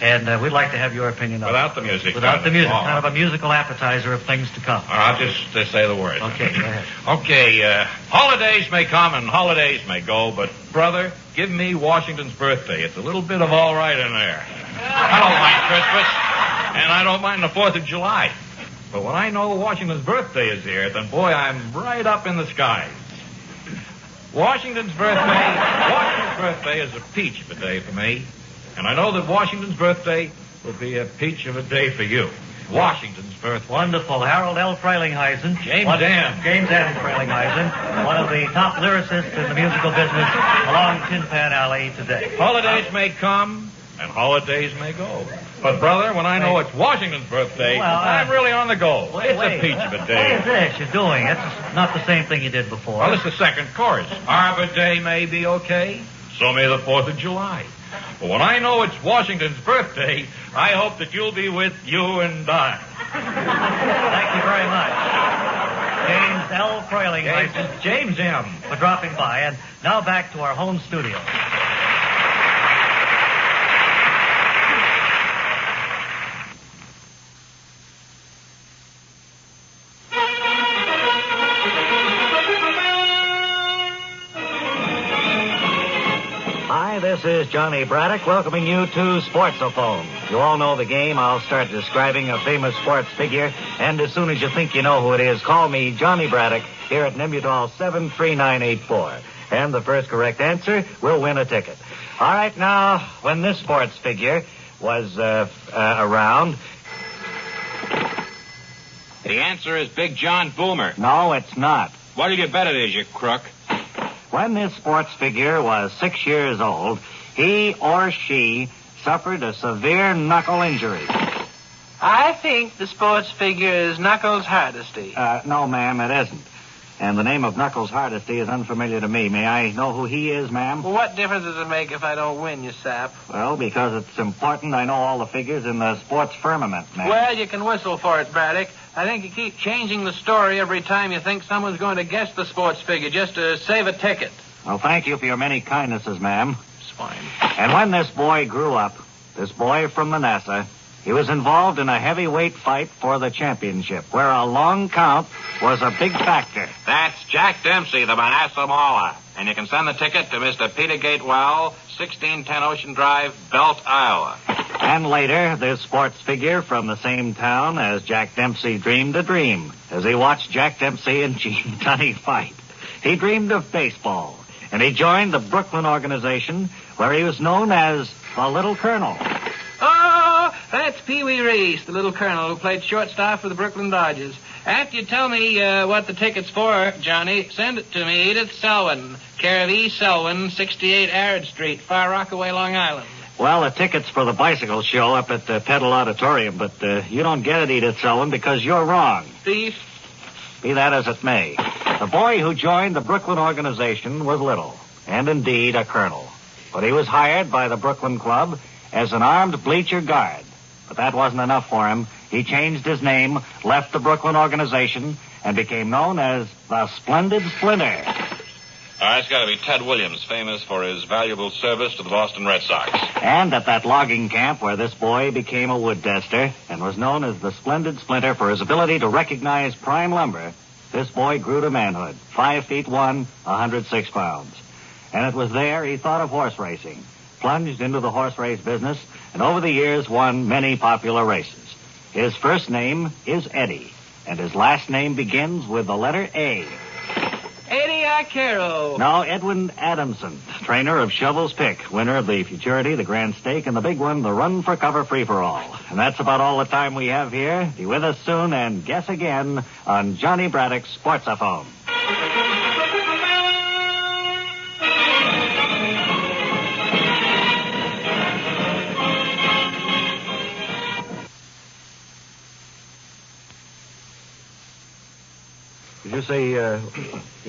And we'd like to have your opinion on it. Without the music. Without the music. Kind of a musical appetizer of things to come. I'll just say the words. Okay, go ahead. Okay, holidays may come and holidays may go, but, brother, give me Washington's birthday. It's a little bit of all right in there. I don't mind Christmas, and I don't mind the 4th of July. But when I know Washington's birthday is here, then, boy, I'm right up in the skies. Washington's birthday is a peach of a day for me. And I know that Washington's birthday will be a peach of a day for you. Washington's birthday. Wonderful. Harold L. Frelinghuysen. James M. James M. Frelinghuysen, one of the top lyricists in the musical business along Tin Pan Alley today. Holidays may come and holidays may go. But, brother, when I know it's Washington's birthday, I'm really on the go. It's a peach of a day. What is this you're doing? It's not the same thing you did before. Well, it's the second chorus. Arbor Day may be okay, so may the 4th of July. But when I know it's Washington's birthday, I hope that you'll be with you and I. Thank you very much. James L. Frelinghuysen. James M. For dropping by. And now back to our home studio. Hi, this is Johnny Braddock welcoming you to Sportsophone. You all know the game. I'll start describing a famous sports figure, and as soon as you think you know who it is, call me Johnny Braddock here at Nimbutol 73984. And the first correct answer will win a ticket. All right, now, when this sports figure was around... The answer is Big John Boomer. No, it's not. What'll you bet it is, you crook? When this sports figure was 6 years old, he or she suffered a severe knuckle injury. I think the sports figure is Knuckles Hardesty. No, ma'am, it isn't. And the name of Knuckles Hardesty is unfamiliar to me. May I know who he is, ma'am? Well, what difference does it make if I don't win, you sap? Well, because it's important I know all the figures in the sports firmament, ma'am. Well, you can whistle for it, Braddock. I think you keep changing the story every time you think someone's going to guess the sports figure just to save a ticket. Well, thank you for your many kindnesses, ma'am. It's fine. And when this boy grew up, this boy from Manassas, he was involved in a heavyweight fight for the championship, where a long count was a big factor. That's Jack Dempsey, the Manassas Mauler. And you can send the ticket to Mr. Peter Gatewell, 1610 Ocean Drive, Belt, Iowa. And later, this sports figure from the same town as Jack Dempsey dreamed a dream as he watched Jack Dempsey and Gene Tunney fight. He dreamed of baseball, and he joined the Brooklyn organization where he was known as the Little Colonel. Oh, that's Pee Wee Reese, the little colonel who played shortstop for the Brooklyn Dodgers. After you tell me what the ticket's for, Johnny, send it to me, Edith Selwyn, care of E. Selwyn, 68 Arad Street, Far Rockaway, Long Island. Well, the ticket's for the bicycle show up at the Pedal Auditorium, but you don't get it, Edith Selwyn, because you're wrong. Thief. Be that as it may, the boy who joined the Brooklyn organization was little, and indeed a colonel. But he was hired by the Brooklyn Club as an armed bleacher guard. But that wasn't enough for him. He changed his name, left the Brooklyn organization, and became known as the Splendid Splinter. It's got to be Ted Williams, famous for his valuable service to the Boston Red Sox. And at that logging camp where this boy became a wood tester and was known as the Splendid Splinter for his ability to recognize prime lumber, this boy grew to manhood, 5'1", 106 pounds. And it was there he thought of horse racing, plunged into the horse race business, and over the years won many popular races. His first name is Eddie, and his last name begins with the letter A. Eddie Arcaro. No, Edwin Adamson, trainer of Shovel's Pick, winner of the Futurity, the Grand Stake, and the big one, the Run for Cover Free-for-All. And that's about all the time we have here. Be with us soon and guess again on Johnny Braddock's Sportsophone. Did you say you're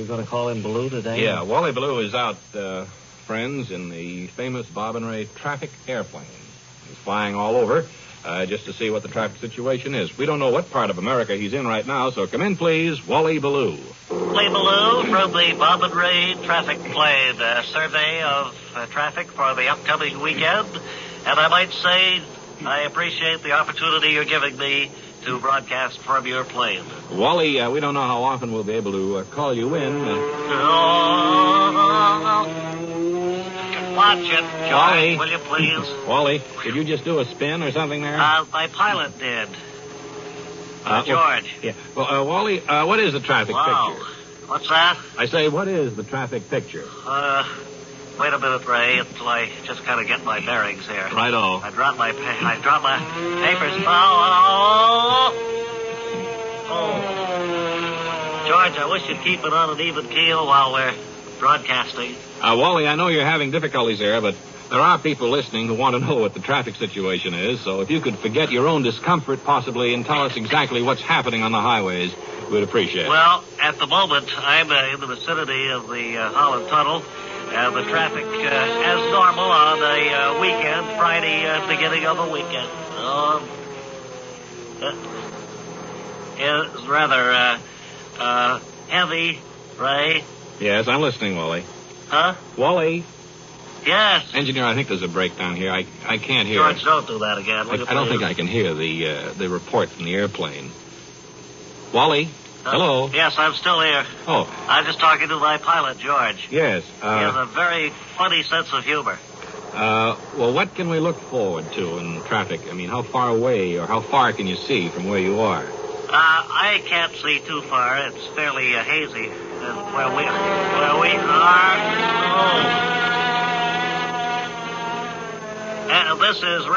going to call in Ballou today? Yeah, Wally Ballou is out, friends, in the famous Bob and Ray traffic airplane. He's flying all over just to see what the traffic situation is. We don't know what part of America he's in right now, so come in, please, Wally Ballou. Wally Ballou from the Bob and Ray traffic plane. Survey of traffic for the upcoming weekend. And I might say I appreciate the opportunity you're giving me to broadcast from your plane. Wally, we don't know how often we'll be able to call you in. Watch it, George, Wally. will you please? Wally, did you just do a spin or something there? My pilot did. George. Yeah. Well, Wally, what is the traffic picture? What's that? I say, what is the traffic picture? Wait a minute, Ray, until I just kind of get my bearings here. Righto. I dropped my papers. Oh. George, I wish you'd keep it on an even keel while we're broadcasting. Wally, I know you're having difficulties there, but there are people listening who want to know what the traffic situation is, so if you could forget your own discomfort possibly and tell us exactly what's happening on the highways, we'd appreciate it. Well, at the moment, I'm in the vicinity of the Holland Tunnel, and the traffic as normal on a weekend, Friday, beginning of a weekend. It's rather heavy, Ray. Yes, I'm listening, Wally. Huh? Wally? Yes. Engineer, I think there's a breakdown here. I can't hear. George, don't do that again. I don't think I can hear the report from the airplane. Wally? Hello? Yes, I'm still here. Oh. I'm just talking to my pilot, George. Yes. He has a very funny sense of humor. Well, what can we look forward to in traffic? I mean, how far away or how far can you see from where you are? I can't see too far. It's fairly hazy. Where we are. And this is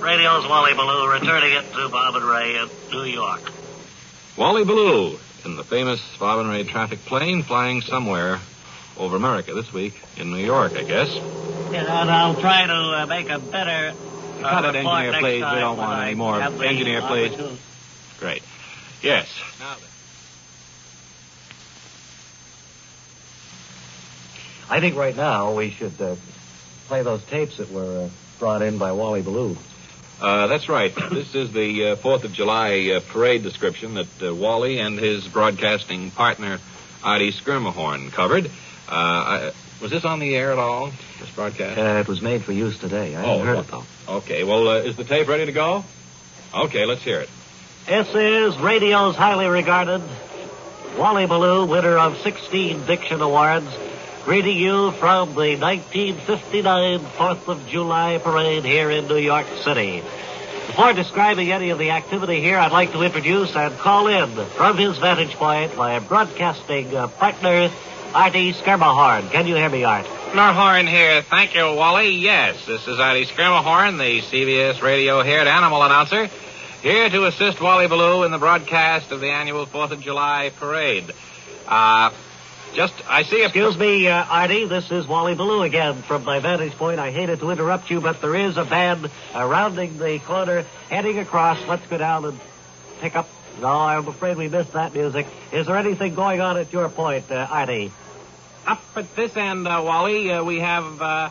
Radio's Wally Ballou returning it to Bob and Ray in New York. Wally Ballou in the famous Bob and Ray traffic plane flying somewhere over America this week in New York, I guess. And I'll try to make a better Cut it, engineer, please. We don't want any more. Engineer, please. Great. Yes. Now then. I think right now we should play those tapes that were brought in by Wally Ballou. That's right. This is the 4th of July parade description that Wally and his broadcasting partner, Artie Skirmahorn, covered. Was this on the air at all, this broadcast? It was made for use today. I haven't heard it, though. Okay. Well, is the tape ready to go? Okay, let's hear it. This is radio's highly regarded Wally Ballou, winner of 16 Diction Awards, greeting you from the 1959 4th of July parade here in New York City. Before describing any of the activity here, I'd like to introduce and call in from his vantage point my broadcasting partner, Artie Skirmahorn. Can you hear me, Art? Skirmahorn here. Thank you, Wally. Yes, this is Artie Skirmahorn, the CBS radio-haired animal announcer, here to assist Wally Ballou in the broadcast of the annual 4th of July parade. Excuse me, Artie, this is Wally Ballou again. From my vantage point, I hated to interrupt you, but there is a band rounding the corner, heading across. Let's go down and pick up. No, I'm afraid we missed that music. Is there anything going on at your point, Artie? Up at this end, Wally, we have a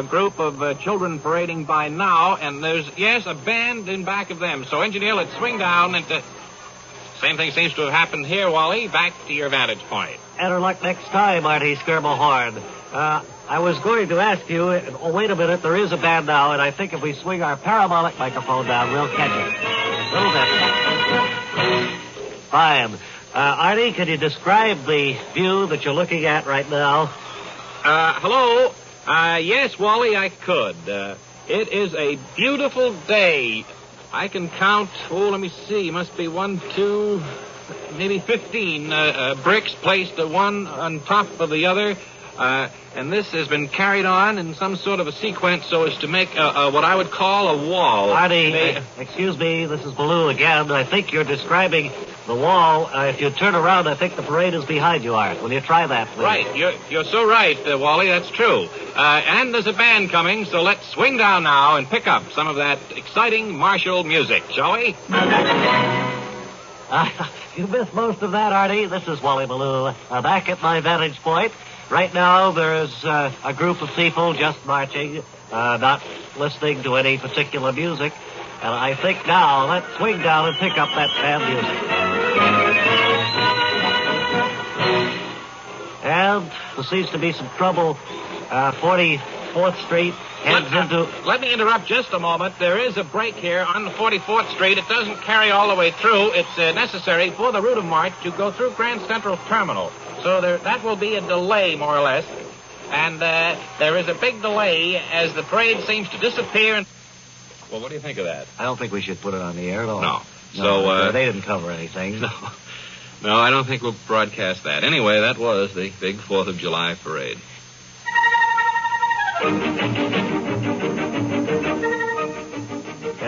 group of children parading by now, and there's, a band in back of them. So, engineer, let's swing down and... Same thing seems to have happened here, Wally. Back to your vantage point. Better luck next time, Artie Skirmahorn. I was going to ask you... wait a minute. There is a band now, and I think if we swing our parabolic microphone down, we'll catch it. A little bit. Fine. Artie, can you describe the view that you're looking at right now? Hello? Yes, Wally, I could. It is a beautiful day. I can count, let me see, must be 1, 2, maybe 15 bricks placed one on top of the other. And this has been carried on in some sort of a sequence so as to make what I would call a wall. Artie, excuse me, this is Ballou again. I think you're describing the wall. If you turn around, I think the parade is behind you, Art. Will you try that, please? Right. You're so right, Wally. That's true. And there's a band coming, so let's swing down now and pick up some of that exciting martial music, shall we? You missed most of that, Artie. This is Wally Ballou. Back at my vantage point. Right now, there's a group of people just marching, not listening to any particular music. And I think now, let's swing down and pick up that band music. And there seems to be some trouble. 44th Street heads into... Let me interrupt just a moment. There is a break here on the 44th Street. It doesn't carry all the way through. It's necessary for the route of march to go through Grand Central Terminal. So that will be a delay, more or less. And there is a big delay as the parade seems to disappear. Well, what do you think of that? I don't think we should put it on the air at all. No. So, they didn't cover anything. No, I don't think we'll broadcast that. Anyway, that was the big 4th of July parade. And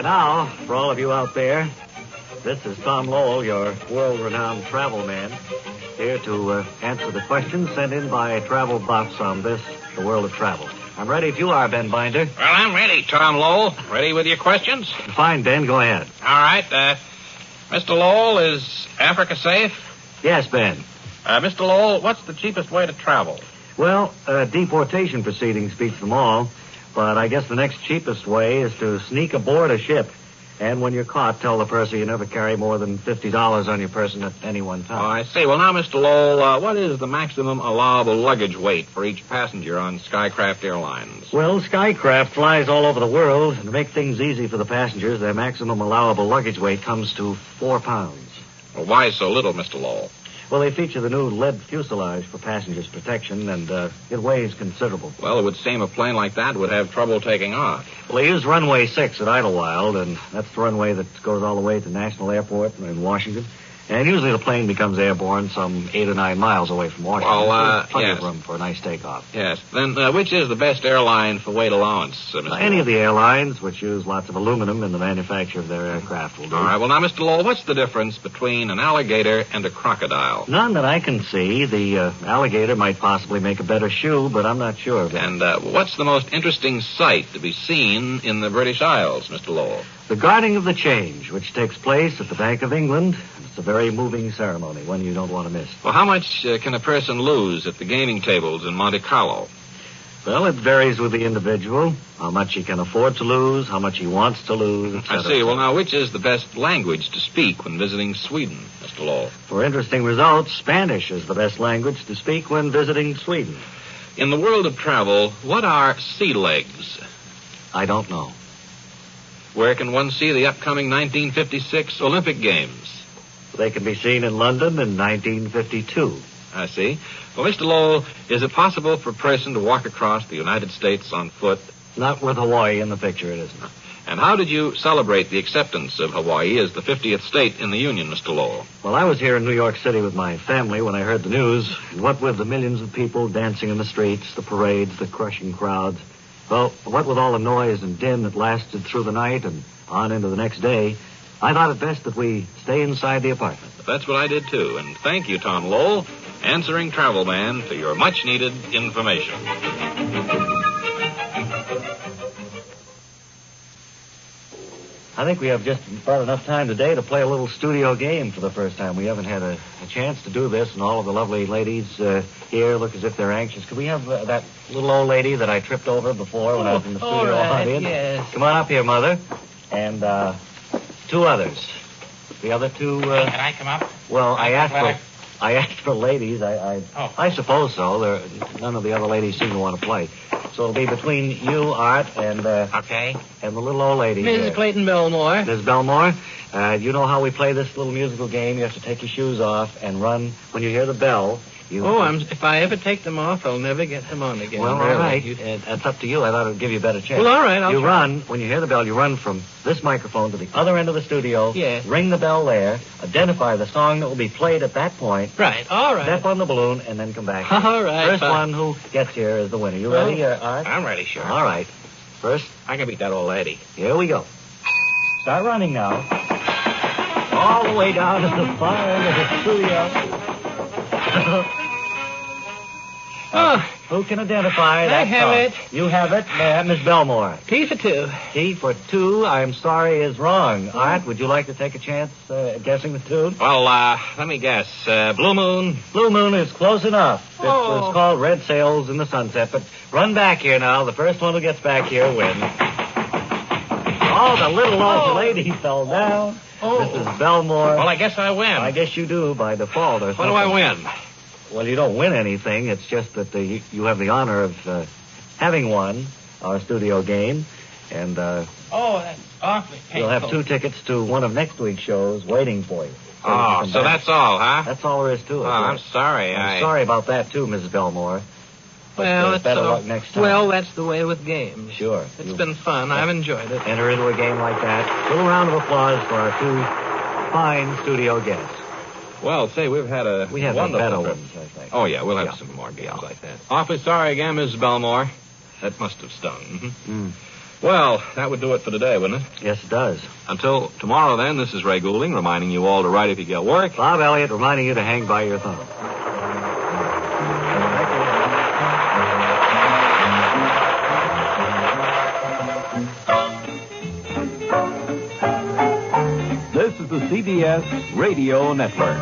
now, for all of you out there, this is Tom Lowell, your world-renowned travel man, here to answer the questions sent in by travel buffs on this, the world of travel. I'm ready if you are, Ben Binder. Well, I'm ready, Tom Lowell. Ready with your questions? Fine, Ben, go ahead. All right. Mr. Lowell, is Africa safe? Yes, Ben. Mr. Lowell, what's the cheapest way to travel? Well, deportation proceedings beats them all, but I guess the next cheapest way is to sneak aboard a ship. And when you're caught, tell the purser you never carry more than $50 on your person at any one time. Oh, I see. Well, now, Mr. Lowell, what is the maximum allowable luggage weight for each passenger on Skycraft Airlines? Well, Skycraft flies all over the world, and to make things easy for the passengers, their maximum allowable luggage weight comes to 4 pounds. Well, why so little, Mr. Lowell? Well, they feature the new lead fuselage for passengers' protection, and it weighs considerable. Well, it would seem a plane like that would have trouble taking off. Well, they use runway 6 at Idlewild, and that's the runway that goes all the way to National Airport in Washington. And usually the plane becomes airborne some 8 or 9 miles away from Washington. Well, There's plenty yes. of room for a nice takeoff. Yes. Then which is the best airline for weight allowance, Mr. Any of the airlines, which use lots of aluminum in the manufacture of their aircraft, will do. All right. Well, now, Mr. Lowell, what's the difference between an alligator and a crocodile? None that I can see. The alligator might possibly make a better shoe, but I'm not sure of it. And what's the most interesting sight to be seen in the British Isles, Mr. Lowell? The guarding of the change, which takes place at the Bank of England. It's a very moving ceremony, one you don't want to miss. Well, how much can a person lose at the gaming tables in Monte Carlo? Well, it varies with the individual, how much he can afford to lose, how much he wants to lose, etc. I see. Well, now, which is the best language to speak when visiting Sweden, Mr. Lowell? For interesting results, Spanish is the best language to speak when visiting Sweden. In the world of travel, what are sea legs? I don't know. Where can one see the upcoming 1956 Olympic Games? They can be seen in London in 1952. I see. Well, Mr. Lowell, is it possible for a person to walk across the United States on foot? Not with Hawaii in the picture, it isn't. And how did you celebrate the acceptance of Hawaii as the 50th state in the Union, Mr. Lowell? Well, I was here in New York City with my family when I heard the news. What with the millions of people dancing in the streets, the parades, the crushing crowds. Well, what with all the noise and din that lasted through the night and on into the next day, I thought it best that we stay inside the apartment. That's what I did, too. And thank you, Tom Lowell, answering Travel Man, for your much-needed information. I think we have just about enough time today to play a little studio game for the first time. We haven't had a chance to do this, and all of the lovely ladies here look as if they're anxious. Could we have that little old lady that I tripped over before when I was in the studio? All right, audience? yes. Come on up here, Mother. And 2 others. The other 2... Can I come up? Well, I asked for ladies. I suppose so. None of the other ladies seem to want to play. So it'll be between you, Art, and Okay. and the little old lady. Mrs. Clayton Belmore. Ms. Belmore, you know how we play this little musical game? You have to take your shoes off and run when you hear the bell. If I ever take them off, I'll never get them on again. Well, really. all right. That's up to you. I thought it would give you a better chance. Well, all right, I'll You try. run, when you hear the bell, you run from this microphone to the other end of the studio. Yeah. Ring the bell there. Identify the song that will be played at that point. Right, all right. Step on the balloon and then come back. All right, First fine. one who gets here is the winner. You ready, Art? I'm ready, sure. All right. First, I can beat that old lady. here we go. Start running now. All the way down to the far end of the studio. Oh, Who can identify that I have song? it. You have it, Miss Belmore. T for 2. T for 2, I'm sorry, is wrong. Art, would you like to take a chance guessing the tune? Well, let me guess. Blue Moon. Blue Moon is close enough. It Oh. was called Red Sails in the Sunset, but run back here now. The first one who gets back here wins. Oh, the little old lady fell down. Oh. Mrs. Belmore. Well, I guess I win. I guess you do by default. Or What do I win? Well, you don't win anything. It's just that you have the honor of having won our studio game. And Oh, that's awfully painful. you'll have 2 tickets to one of next week's shows waiting for you. Oh, so that's all, huh? That's all there is to it. Oh, I'm sorry. I'm sorry about that, too, Mrs. Belmore. But, Well, it's better so- luck next time. Well, that's the way with games. Sure. It's been fun. I've enjoyed it. Enter into a game like that. A little round of applause for our 2 fine studio guests. Well, say, we've had a We have wonderful better trip. ones, I think. Oh, yeah, we'll have some more games like that. Awfully sorry again, Mrs. Belmore. That must have stung. Mm-hmm. Well, that would do it for today, wouldn't it? Yes, it does. Until tomorrow, then, this is Ray Goulding reminding you all to write if you get work. Bob Elliott reminding you to hang by your thumb. This is the CBS Radio Network.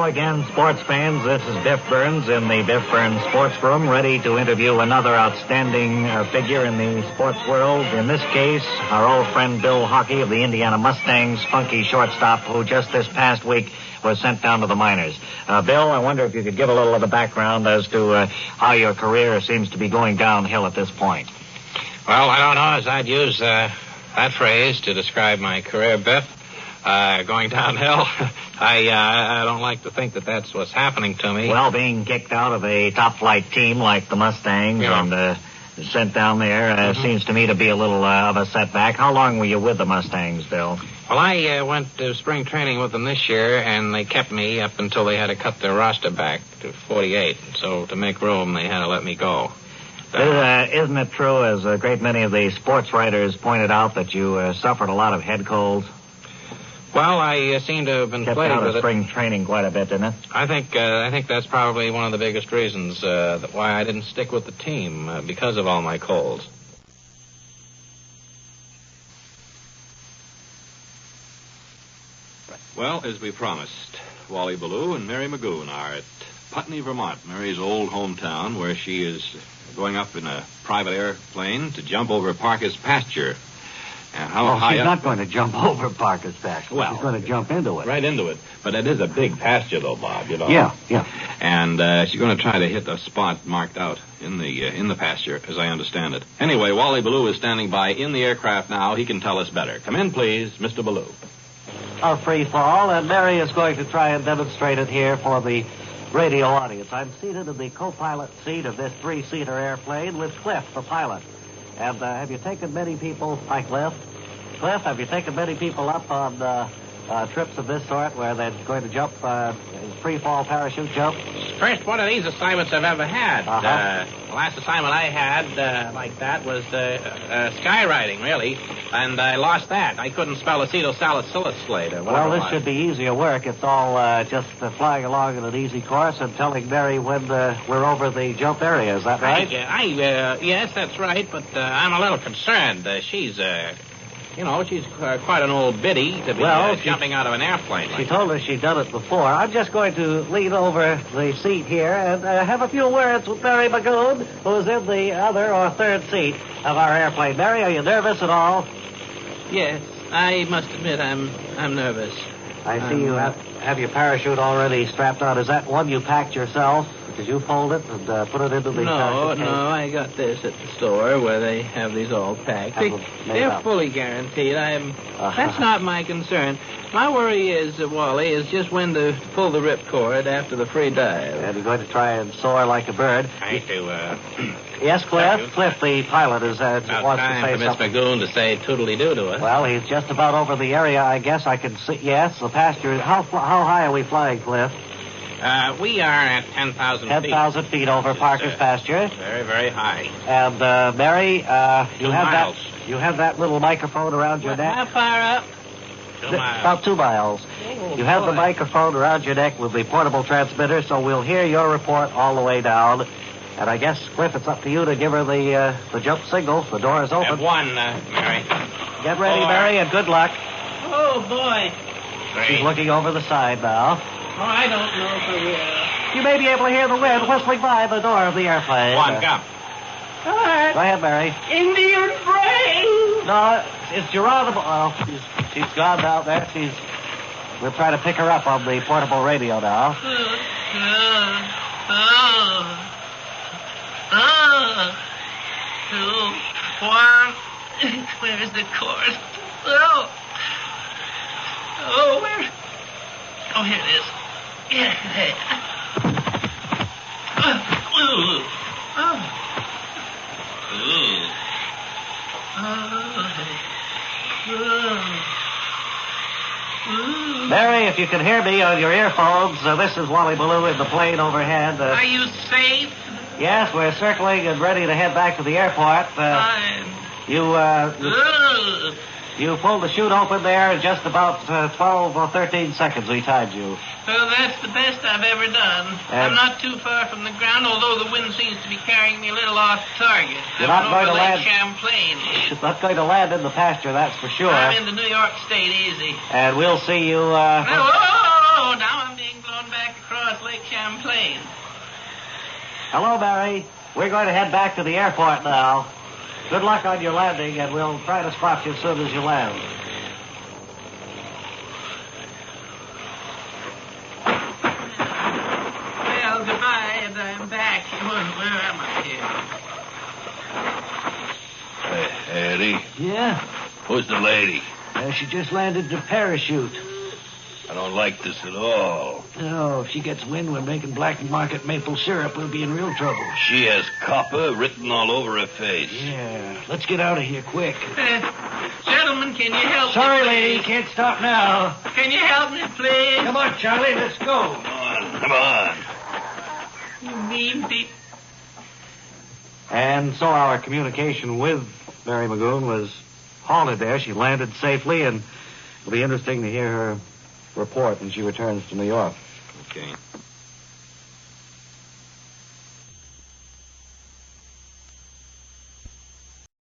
Again, sports fans, this is Biff Burns in the Biff Burns Sports Room, ready to interview another outstanding figure in the sports world. In this case, our old friend Bill Hockey of the Indiana Mustangs, funky shortstop, who just this past week was sent down to the minors. Bill, I wonder if you could give a little of the background as to how your career seems to be going downhill at this point. Well, I don't know as I'd use that phrase to describe my career, Biff. Going downhill. I don't like to think that that's what's happening to me. Well, being kicked out of a top-flight team like the Mustangs and sent down there seems to me to be a little of a setback. How long were you with the Mustangs, Bill? Well, I went to spring training with them this year, and they kept me up until they had to cut their roster back to 48. So to make room, they had to let me go. Isn't it true, as a great many of the sports writers pointed out, that you suffered a lot of head colds? Well, I seem to have been kept plagued out of with spring training quite a bit, didn't it? I think that's probably one of the biggest reasons why I didn't stick with the team, because of all my colds. Well, as we promised, Wally Ballou and Mary Magoon are at Putney, Vermont, Mary's old hometown, where she is going up in a private airplane to jump over Parker's pasture. And she's not going to jump over Parker's pasture. Well, she's going to jump into it. Right into it. But it is a big pasture, though, Bob, you know. Yeah. And she's going to try to hit a spot marked out in the pasture, as I understand it. Anyway, Wally Ballou is standing by in the aircraft now. He can tell us better. Come in, please, Mr. Ballou. A free fall, and Mary is going to try and demonstrate it here for the radio audience. I'm seated in the co-pilot seat of this 3-seater airplane with Cliff, the pilot. And have you taken many people... Hi, Cliff. Cliff, have you taken many people up on trips of this sort where they're going to jump, free-fall parachute jump? First one of these assignments I've ever had. The last assignment I had like that was skywriting, really, and I lost that. I couldn't spell acetylsalicylate or whatever. Well, this should be easier work. It's all just flying along in an easy course and telling Mary when we're over the jump area. Is that right? Yes, that's right, but I'm a little concerned. She's quite an old biddy to be jumping out of an airplane. She told us she'd done it before. I'm just going to lean over the seat here and have a few words with Mary Magoon, who's in the other or third seat of our airplane. Mary, are you nervous at all? Yes, I must admit I'm nervous. I see you have your parachute already strapped on. Is that one you packed yourself? Did you fold it and put it into the parachute case? No, I got this at the store where they have these all packed. They're fully guaranteed. That's not my concern. My worry is, Wally, is just when to pull the ripcord after the free dive. And you're going to try and soar like a bird. I hate to, Yes, Cliff? Cliff, the pilot, wants to say for Miss something. Magoon to say toodly-doo to us. Well, he's just about over the area, I guess. I can see. Yes, the pasture. How high are we flying, Cliff? We are at 10,000 feet. 10,000 feet over Parker's pasture. Very, very high. And, Mary, you 2 have miles. You have that little microphone around your neck? How far up? 2 miles. About 2 miles. You have the microphone around your neck with the portable transmitter, so we'll hear your report all the way down. And I guess, Cliff, it's up to you to give her the jump signal. The door is open. F1, Mary. Get ready, Mary, and good luck. Oh, boy. 3. She's looking over the side now. Oh, I don't know if I will. You may be able to hear the wind whistling by the door of the airplane. 1, go. All right. Go ahead, Mary. Indian brain. No, it's Geronimo. Oh, she's gone now. There, we're trying to pick her up on the portable radio now. 2, 1. Where's the cord? Oh, where? Oh, here it is. Mary, if you can hear me on your earphones, this is Wally Ballou in the plane overhead. Are you safe? Yes, we're circling and ready to head back to the airport. Fine. You pulled the chute open there in just about 12 or 13 seconds we timed you. Well, that's the best I've ever done. I'm not too far from the ground, although the wind seems to be carrying me a little off target. You're not going to land. Champlain. You're not going to land in the pasture, that's for sure. I'm in the New York State, easy. And we'll see you. Now I'm being blown back across Lake Champlain. Hello, Mary. We're going to head back to the airport now. Good luck on your landing, and we'll try to spot you as soon as you land. Well, goodbye, and I'm back. Where am I here? Hey, Eddie. Yeah? Who's the lady? She just landed the parachute. I don't like this at all. Oh, if she gets wind we're making black market maple syrup, we'll be in real trouble. She has copper written all over her face. Yeah, let's get out of here quick. Gentlemen, can you help me? Sorry, lady, can't stop now. Can you help me, please? Come on, Charlie, let's go. Come on. You mean people. And so our communication with Mary Magoon was halted there. She landed safely, and it'll be interesting to hear her report when she returns to New York. Okay.